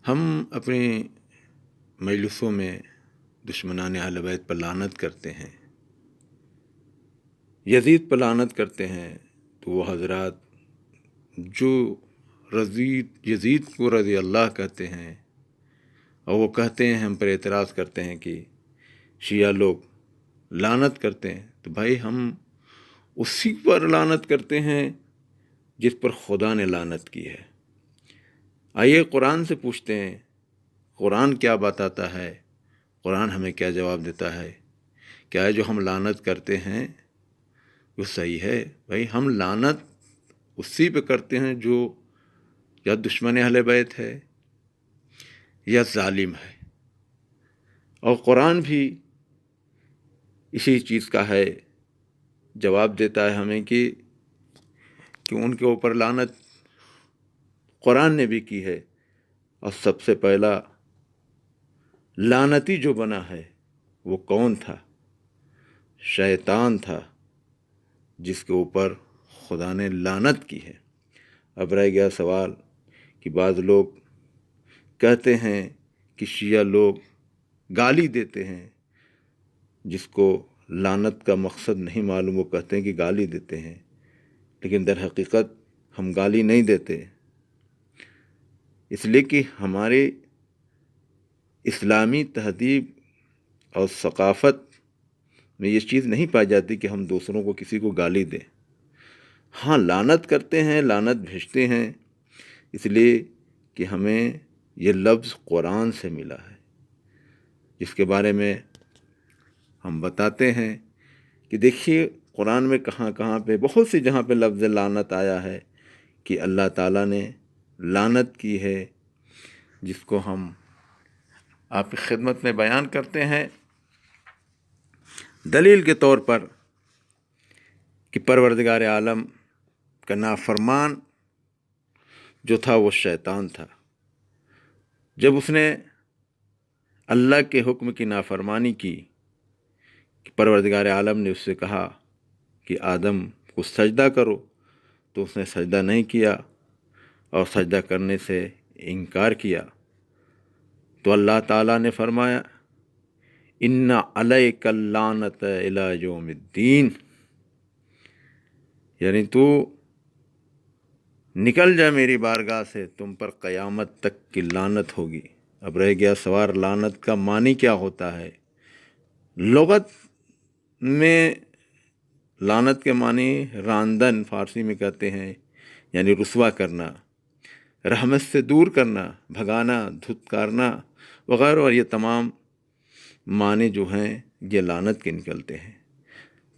ہم اپنی مجلسوں میں دشمنان اہل بیت پر لعنت کرتے ہیں، یزید پر لعنت کرتے ہیں، تو وہ حضرات جو یزید کو رضی اللہ کہتے ہیں اور وہ کہتے ہیں، ہم پر اعتراض کرتے ہیں کہ شیعہ لوگ لعنت کرتے ہیں، تو بھائی ہم اسی پر لعنت کرتے ہیں جس پر خدا نے لعنت کی ہے۔ آئیے قرآن سے پوچھتے ہیں، قرآن کیا بتاتا ہے، قرآن ہمیں کیا جواب دیتا ہے؟ کیا جو ہم لعنت کرتے ہیں وہ صحیح ہے؟ بھائی ہم لعنت اسی پہ کرتے ہیں جو یا دشمن اہل بیت ہے یا ظالم ہے، اور قرآن بھی اسی چیز کا ہے، جواب دیتا ہے ہمیں کہ ان کے اوپر لعنت قرآن نے بھی کی ہے، اور سب سے پہلا لعنتی جو بنا ہے وہ کون تھا؟ شیطان تھا، جس کے اوپر خدا نے لعنت کی ہے۔ اب رہ گیا سوال کہ بعض لوگ کہتے ہیں کہ شیعہ لوگ گالی دیتے ہیں، جس کو لعنت کا مقصد نہیں معلوم، وہ کہتے ہیں کہ گالی دیتے ہیں، لیکن در حقیقت ہم گالی نہیں دیتے، اس لیے کہ ہمارے اسلامی تہذیب اور ثقافت میں یہ چیز نہیں پائی جاتی کہ ہم دوسروں کو کسی کو گالی دیں۔ ہاں لعنت کرتے ہیں، لعنت بھیجتے ہیں، اس لیے کہ ہمیں یہ لفظ قرآن سے ملا ہے، جس کے بارے میں ہم بتاتے ہیں کہ دیکھیے قرآن میں کہاں کہاں پہ بہت سی جہاں پہ لفظ لعنت آیا ہے کہ اللہ تعالیٰ نے لعنت کی ہے، جس کو ہم آپ کی خدمت میں بیان کرتے ہیں دلیل کے طور پر کہ پروردگار عالم کا نافرمان جو تھا وہ شیطان تھا۔ جب اس نے اللہ کے حکم کی نافرمانی کی، کہ پروردگار عالم نے اس سے کہا کہ آدم کو سجدہ کرو، تو اس نے سجدہ نہیں کیا اور سجدہ کرنے سے انکار کیا، تو اللہ تعالیٰ نے فرمایا ان علیک اللعنۃ الی یوم الدین، یعنی تو نکل جا میری بارگاہ سے، تم پر قیامت تک کی لعنت ہوگی۔ اب رہ گیا سوال لعنت کا معنی کیا ہوتا ہے؟ لغت میں لعنت کے معنی راندن فارسی میں کہتے ہیں، یعنی رسوا کرنا، رحمت سے دور کرنا، بھگانا، دھتکارنا وغیرہ، اور یہ تمام معنی جو ہیں یہ لعنت کے نکلتے ہیں۔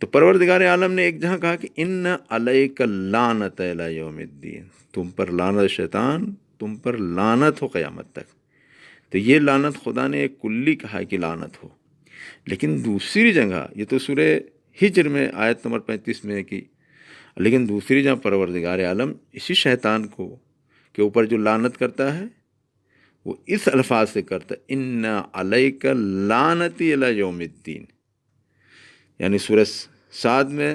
تو پروردگار عالم نے ایک جہاں کہا کہ ان علیک اللعنۃ الی یوم الدین، تم پر لعنت، شیطان تم پر لعنت ہو قیامت تک۔ تو یہ لعنت خدا نے ایک کلی کہا ہے کہ لعنت ہو، لیکن دوسری جگہ، یہ تو سورہ ہجر میں آیت نمبر 35 میں ہے کہ، لیکن دوسری جگہ پروردگار عالم اسی شیطان کو کے اوپر جو لعنت کرتا ہے وہ اس الفاظ سے کرتا ہے ان علیک لعنتی الی یوم الدین، یعنی سورہ صاد میں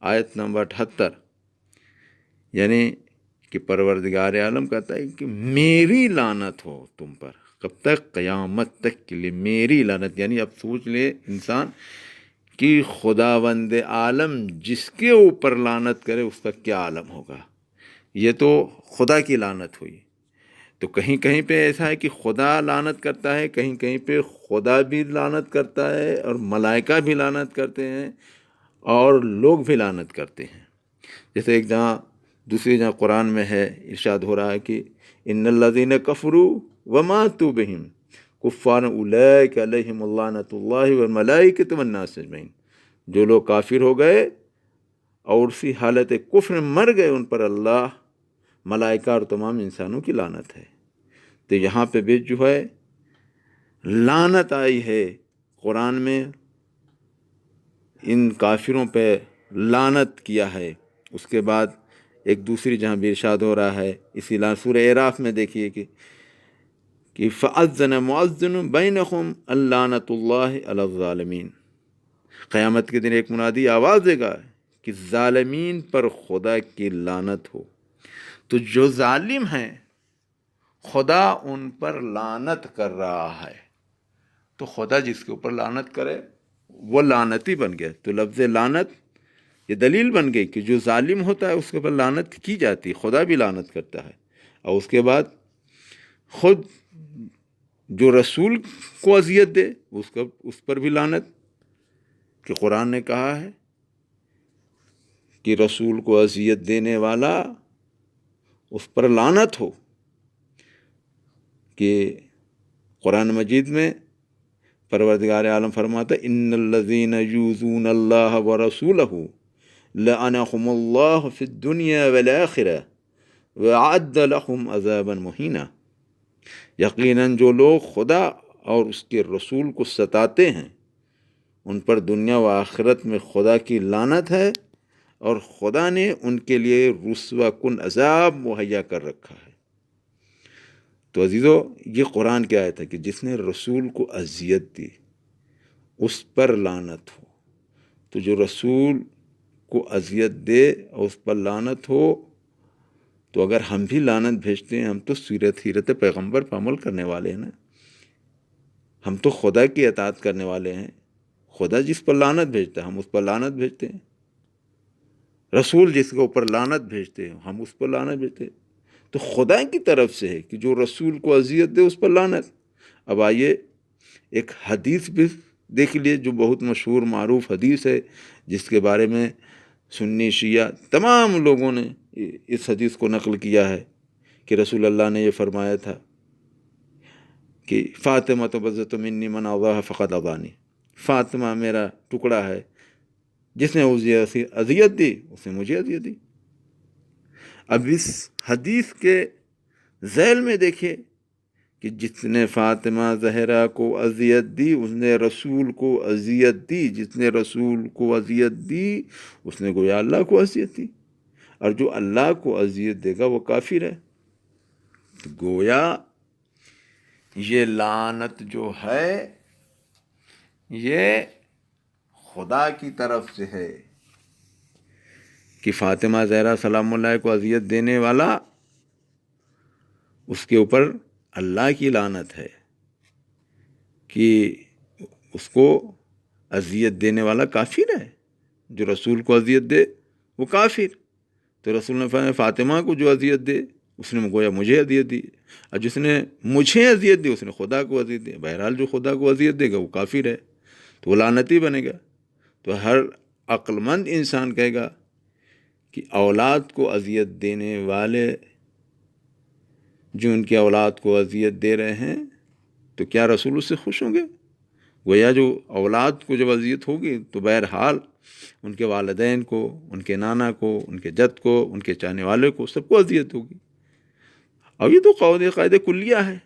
آیت نمبر 78، یعنی کہ پروردگار عالم کہتا ہے کہ میری لعنت ہو تم پر، کب تک؟ قیامت تک کے لیے میری لعنت۔ یعنی اب سوچ لے انسان کہ خداوند عالم جس کے اوپر لعنت کرے اس کا کیا عالم ہوگا۔ یہ تو خدا کی لعنت ہوئی، تو کہیں کہیں پہ ایسا ہے کہ خدا لعنت کرتا ہے، کہیں کہیں پہ خدا بھی لعنت کرتا ہے اور ملائکہ بھی لعنت کرتے ہیں اور لوگ بھی لعنت کرتے ہیں۔ جیسے ایک جہاں دوسری جہاں قرآن میں ہے، ارشاد ہو رہا ہے کہ ان الذین کفروا وماتوا بهم کفار اولئک علیہم لعنۃ اللہ والملائکۃ والناس اجمعین، جو لوگ کافر ہو گئے اور اسی حالت کفر میں مر گئے، ان پر اللہ، ملائکہ اور تمام انسانوں کی لعنت ہے۔ تو یہاں پہ بھی جو ہے لعنت آئی ہے قرآن میں، ان کافروں پہ لعنت کیا ہے۔ اس کے بعد ایک دوسری جہاں بھی ارشاد ہو رہا ہے، اسی سورہ اعراف میں دیکھیے کہ فَأَذَّنَ مُؤَذِّنٌ بَيْنَهُمْ اللَّعْنَةُ اللَّهِ عَلَى الظَّالِمِينَ، قیامت کے دن ایک منادی آواز دے گا کہ ظالمین پر خدا کی لعنت ہو۔ تو جو ظالم ہیں خدا ان پر لعنت کر رہا ہے، تو خدا جس کے اوپر لعنت کرے وہ لعنتی بن گیا۔ تو لفظ لعنت یہ دلیل بن گئی کہ جو ظالم ہوتا ہے اس کے اوپر لعنت کی جاتی ہے، خدا بھی لعنت کرتا ہے۔ اور اس کے بعد خود جو رسول کو اذیت دے اس پر بھی لعنت، کہ قرآن نے کہا ہے کہ رسول کو اذیت دینے والا اس پر لعنت ہو، کہ قرآن مجید میں پروردگار عالم فرماتا ہے ان الذین یؤذون اللہ ورسولہ لعنہم اللہ فی الدنیا والآخرہ وأعد لهم عذابا مہینا، یقیناً جو لوگ خدا اور اس کے رسول کو ستاتے ہیں ان پر دنیا و آخرت میں خدا کی لعنت ہے، اور خدا نے ان کے لیے رسوا کن عذاب مہیا کر رکھا ہے۔ تو عزیزو، یہ قرآن کی آیت ہے کہ جس نے رسول کو اذیت دی اس پر لعنت ہو۔ تو جو رسول کو اذیت دے اور اس پر لعنت ہو، تو اگر ہم بھی لعنت بھیجتے ہیں، ہم تو سیرت پیغمبر پر عمل کرنے والے ہیں نا، ہم تو خدا کی اطاعت کرنے والے ہیں۔ خدا جس پر لعنت بھیجتا ہے ہم اس پر لعنت بھیجتے ہیں، رسول جس کے اوپر لعنت بھیجتے ہیں ہم اس پر لعنت بھیجتے ہیں۔ تو خدا کی طرف سے ہے کہ جو رسول کو اذیت دے اس پر لعنت۔ اب آئیے ایک حدیث بھی دیکھ لیے جو بہت مشہور معروف حدیث ہے، جس کے بارے میں سنی شیعہ تمام لوگوں نے اس حدیث کو نقل کیا ہے کہ رسول اللہ نے یہ فرمایا تھا کہ فاطمہ بضعۃ منی من آذاها فقد آذانی، فاطمہ میرا ٹکڑا ہے، جس نے اسے اذیت دی اس نے مجھے اذیت دی۔ اب اس حدیث کے ذیل میں دیکھیے کہ جس نے فاطمہ زہرا کو اذیت دی اس نے رسول کو اذیت دی، جس نے رسول کو اذیت دی اس نے گویا اللہ کو اذیت دی، اور جو اللہ کو اذیت دے گا وہ کافر ہے۔ تو گویا یہ لعنت جو ہے یہ خدا کی طرف سے ہے کہ فاطمہ زہرا سلام اللہ کو اذیت دینے والا اس کے اوپر اللہ کی لعنت ہے کہ اس کو اذیت دینے والا کافر ہے، جو رسول کو اذیت دے وہ کافر۔ تو رسول نے فرمایا فاطمہ کو جو اذیت دے اس نے گویا مجھے اذیت دی، اور جس نے مجھے اذیت دی اس نے خدا کو اذیت دی۔ بہرحال جو خدا کو اذیت دے گا وہ کافر ہے، تو وہ لعنتی بنے گا۔ تو ہر عقل مند انسان کہے گا کہ اولاد کو اذیت دینے والے جو ان کی اولاد کو اذیت دے رہے ہیں تو کیا رسول اس سے خوش ہوں گے؟ گویا جو اولاد کو جب اذیت ہوگی تو بہرحال ان کے والدین کو، ان کے نانا کو، ان کے جد کو، ان کے چاہنے والے کو، سب کو اذیت ہوگی۔ اور یہ تو قاعدہ کلیہ ہے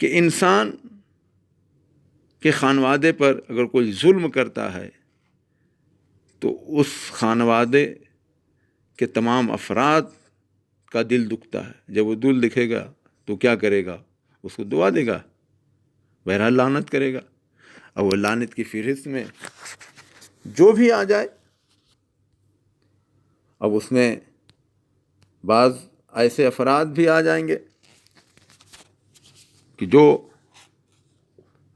کہ انسان کے خانوادے پر اگر کوئی ظلم کرتا ہے تو اس خانوادے کے تمام افراد کا دل دکھتا ہے۔ جب وہ دل دکھے گا تو کیا کرے گا؟ اس کو دعا دے گا، بہرحال لعنت کرے گا۔ اور وہ لعنت کی فہرست میں جو بھی آ جائے، اب اس میں بعض ایسے افراد بھی آ جائیں گے کہ جو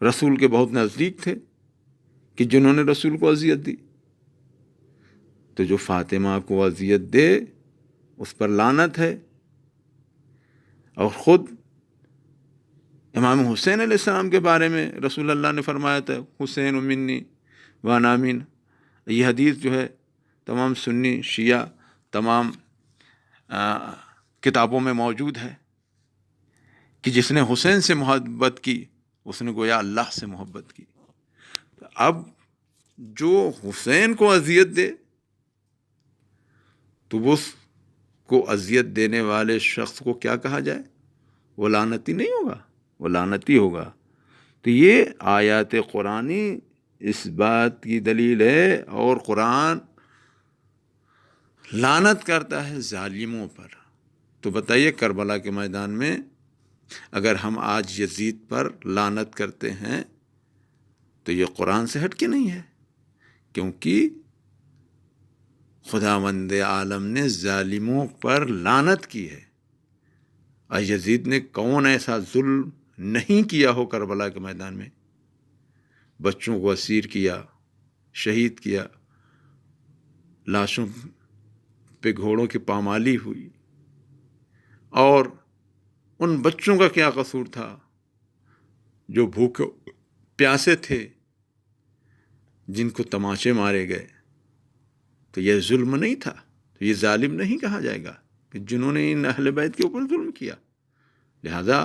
رسول کے بہت نزدیک تھے، کہ جنہوں نے رسول کو اذیت دی۔ تو جو فاطمہ کو اذیت دے اس پر لعنت ہے، اور خود امام حسین علیہ السلام کے بارے میں رسول اللہ نے فرمایا تھا حسین منی وانا من۔ یہ حدیث جو ہے تمام سنی شیعہ تمام کتابوں میں موجود ہے کہ جس نے حسین سے محبت کی اس نے گویا اللہ سے محبت کی۔ اب جو حسین کو اذیت دے تو اس کو اذیت دینے والے شخص کو کیا کہا جائے؟ وہ لعنتی نہیں ہوگا، وہ لعنتی ہوگا۔ تو یہ آیات قرآنی اس بات کی دلیل ہے، اور قرآن لعنت کرتا ہے ظالموں پر۔ تو بتائیے کربلا کے میدان میں اگر ہم آج یزید پر لعنت کرتے ہیں تو یہ قرآن سے ہٹ کے نہیں ہے، کیونکہ خداوند عالم نے ظالموں پر لعنت کی ہے، یزید نے کون ایسا ظلم نہیں کیا ہو کربلا کے میدان میں؟ بچوں کو اسیر کیا، شہید کیا، لاشوں پہ گھوڑوں کی پامالی ہوئی، اور ان بچوں کا کیا قصور تھا جو بھوکے پیاسے تھے، جن کو تماچے مارے گئے؟ تو یہ ظلم نہیں تھا؟ تو یہ ظالم نہیں کہا جائے گا کہ جنہوں نے ان اہل بیت کے اوپر ظلم کیا؟ لہذا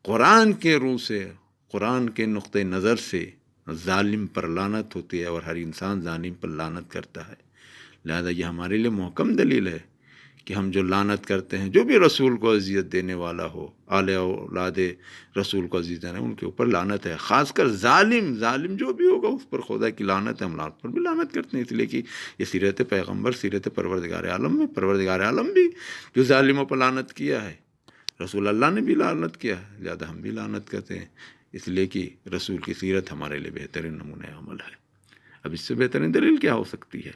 قرآن کے روح سے، قرآن کے نقطۂ نظر سے ظالم پر لعنت ہوتی ہے، اور ہر انسان ظالم پر لعنت کرتا ہے۔ لہذا یہ ہمارے لیے محکم دلیل ہے کہ ہم جو لعنت کرتے ہیں، جو بھی رسول کو اذیت دینے والا ہو، آل اولاد رسول کو اذیت دینا، ان کے اوپر لعنت ہے۔ خاص کر ظالم جو بھی ہوگا اس پر خدا کی لعنت ہے۔ ہم لعنت پر بھی لعنت کرتے ہیں، اس لیے کہ یہ سیرت پیغمبر، سیرت پروردگار عالم میں پروردگار عالم بھی جو ظالموں پر لعنت کیا ہے، رسول اللہ نے بھی لعنت کیا ہے، لہذا ہم بھی لعنت کرتے ہیں، اس لیے کہ رسول کی سیرت ہمارے لیے بہترین نمونہ عمل ہے۔ اب اس سے بہترین دلیل کیا ہو سکتی ہے؟